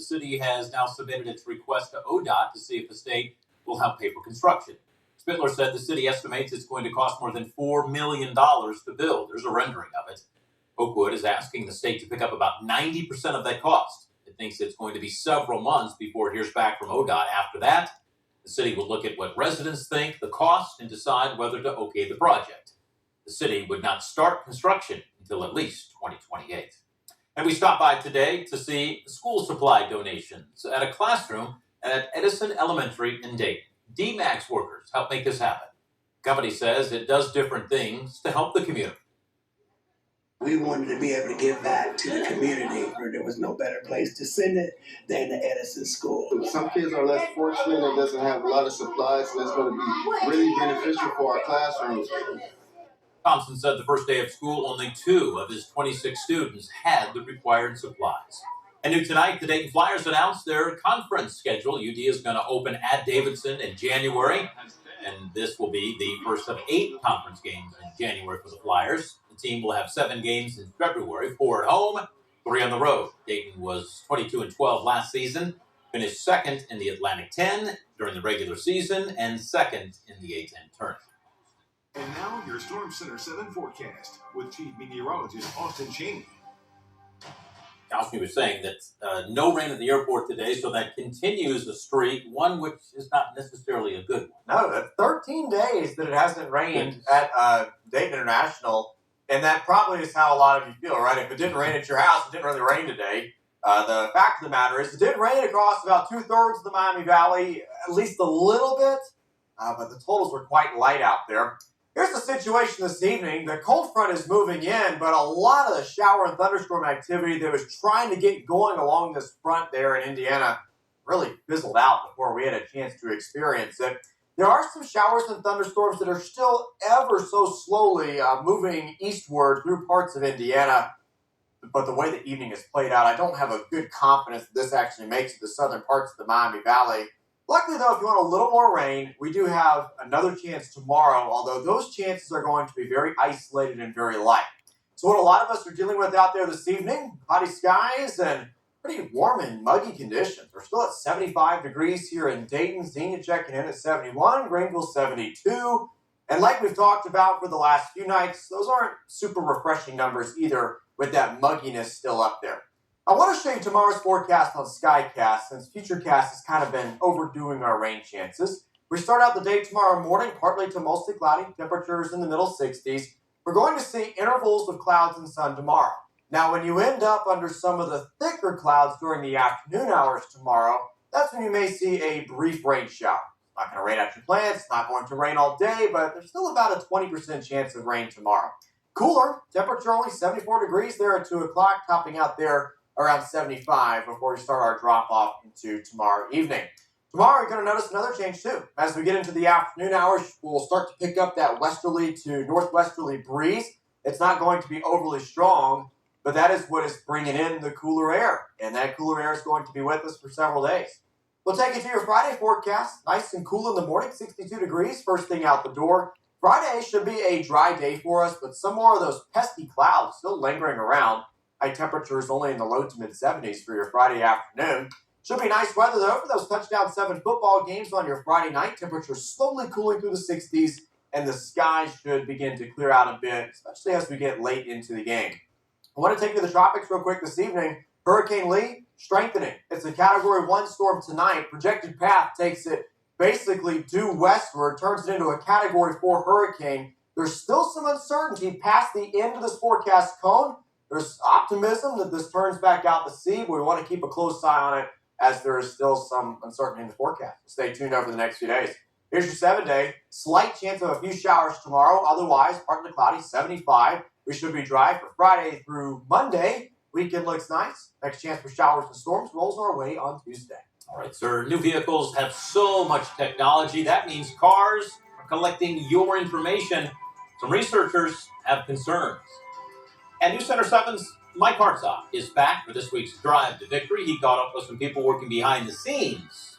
city has now submitted its request to ODOT to see if the state will help pay for construction. Spittler said the city estimates it's going to cost more than $4 million to build. There's a rendering of it. Oakwood is asking the state to pick up about 90% of that cost. It thinks it's going to be several months before it hears back from ODOT. After that, the city will look at what residents think, the cost, and decide whether to okay the project. The city would not start construction until at least 2028. And we stopped by today to see school supply donations at a classroom at Edison Elementary in Dayton. DMAX workers help make this happen. The company says it does different things to help the community. We wanted to be able to give back to the community. There was no better place to send it than the Edison school. Some kids are less fortunate and doesn't have a lot of supplies, so that's going to be really beneficial for our classrooms. Thompson said the first day of school, only 2 of his 26 students had the required supplies. And new tonight, the Dayton Flyers announced their conference schedule. UD is going to open at Davidson in January, and this will be the first of 8 conference games in January for the Flyers. The team will have 7 games in February, 4 at home, 3 on the road. Dayton was 22-12 last season, finished second in the Atlantic 10 during the regular season, and second in the A10 tournament. And now your Storm Center 7 forecast with Chief Meteorologist Austin Chaney. Kowski was saying that no rain at the airport today, so that continues the streak, one which is not necessarily a good one. No, that's 13 days that it hasn't rained at Dayton International, and that probably is how a lot of you feel, right? If it didn't rain at your house, it didn't really rain today. The fact of the matter is it did rain across about 2/3 of the Miami Valley, at least a little bit, but the totals were quite light out there. Here's the situation this evening. The cold front is moving in, but a lot of the shower and thunderstorm activity that was trying to get going along this front there in Indiana really fizzled out before we had a chance to experience it. There are some showers and thunderstorms that are still ever so slowly moving eastward through parts of Indiana. But the way the evening is played out, I don't have a good confidence that this actually makes it to southern parts of the Miami Valley. Luckily, though, if you want a little more rain, we do have another chance tomorrow, although those chances are going to be very isolated and very light. So what a lot of us are dealing with out there this evening, cloudy skies and pretty warm and muggy conditions. We're still at 75 degrees here in Dayton. Xenia checking in at 71, Greenville 72. And like we've talked about for the last few nights, those aren't super refreshing numbers either with that mugginess still up there. I want to show you tomorrow's forecast on SkyCast since Futurecast has kind of been overdoing our rain chances. We start out the day tomorrow morning, partly to mostly cloudy, temperatures in the middle 60s. We're going to see intervals of clouds and sun tomorrow. Now, when you end up under some of the thicker clouds during the afternoon hours tomorrow, that's when you may see a brief rain shower. It's not going to rain out your plants, it's not going to rain all day, but there's still about a 20% chance of rain tomorrow. Cooler, temperature only 74 degrees there at 2 o'clock, topping out there around 75 before we start our drop-off into tomorrow evening. Tomorrow, you're going to notice another change, too. As we get into the afternoon hours, we'll start to pick up that westerly to northwesterly breeze. It's not going to be overly strong, but that is what is bringing in the cooler air, and that cooler air is going to be with us for several days. We'll take you to your Friday forecast. Nice and cool in the morning, 62 degrees, first thing out the door. Friday should be a dry day for us, but some more of those pesky clouds still lingering around. High temperatures only in the low to mid-70s for your Friday afternoon. Should be nice weather, though, for those touchdown 7 football games on your Friday night. Temperatures slowly cooling through the 60s, and the sky should begin to clear out a bit, especially as we get late into the game. I want to take you to the tropics real quick this evening. Hurricane Lee, strengthening. It's a Category 1 storm tonight. Projected path takes it basically due westward, turns it into a Category 4 hurricane. There's still some uncertainty past the end of this forecast cone. There's optimism that this turns back out to sea, but we want to keep a close eye on it as there is still some uncertainty in the forecast. Stay tuned over the next few days. Here's your 7-day. Slight chance of a few showers tomorrow. Otherwise, partly cloudy, 75. We should be dry for Friday through Monday. Weekend looks nice. Next chance for showers and storms rolls our way on Tuesday. All right, sir. New vehicles have so much technology. That means cars are collecting your information. Some researchers have concerns. And News Center 7's Mike Hartsock is back for this week's Drive to Victory. He caught up with some people working behind the scenes.